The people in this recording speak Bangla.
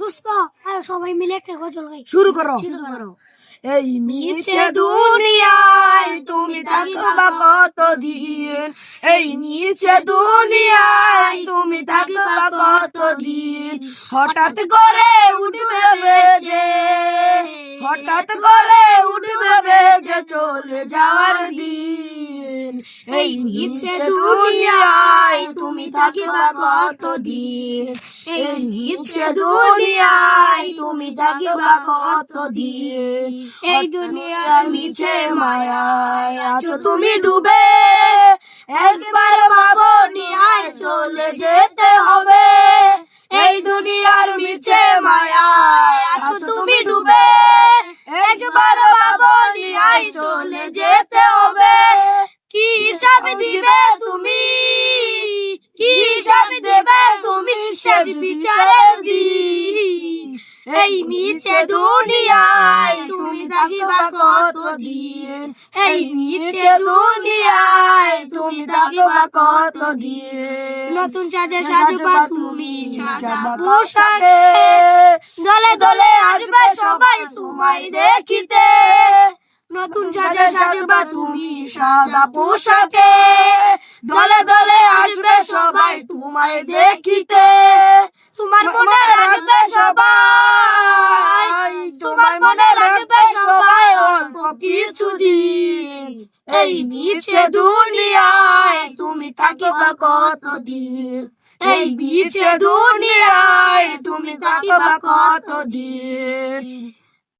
দোস্ত সবাই মিলে একটা গজল গাই। শুরু করো। এই মিছে দুনিয়ায় তুমি থাকবা কতদিন, এই মিছে দুনিয়ায় তুমি থাকবা কতদিন। হঠাৎ করে উঠবে বেজে, হঠাৎ করে উঠবে বেজে চলে যাওয়ার দিন। এই মিছে দুনিয়ায় তুমি থাকবা কতদিন, এই মিছে দুনিয়ায় তুমি থাকবা কতদিন। এই দুনিয়ার মিছে মায়ায় আছো তুমি ডুবে, একবার ভাবনি আয় চলে যেতে হবে। এই দুনিয়ার মিছে মায়ায় আছো তুমি ডুবে, একবার ভাবনি আয় চলে যেতে হবে। কি হিসাব দিবে তুমি, কি হিসাব দেবে তুমি শেষ বিচারের দিন। এই মিছে দুনিয়ায় তুমি থাকিবা কতদিন, এই মিছে দুনিয়ায় তুমি থাকিবা কতদিন। নতুন সাজে সাজবা তুমি সাদা পোশাকে, দলে দলে আসবে সবাই তোমায় দেখিতে। নতুন সাজে সাজবা তুমি সাদা পোশাকে, দলে দলে আসবে সবাই তোমায় দেখিতে। তোমার মনে রাখবে সবাই, তোমার মনে রাখবে সবাই অল্প কিছুদিন। এই মিছে দুনিয়ায় তুমি থাকিবা কতদিন, এই মিছে দুনিয়ায় তুমি থাকিবা কতদিন।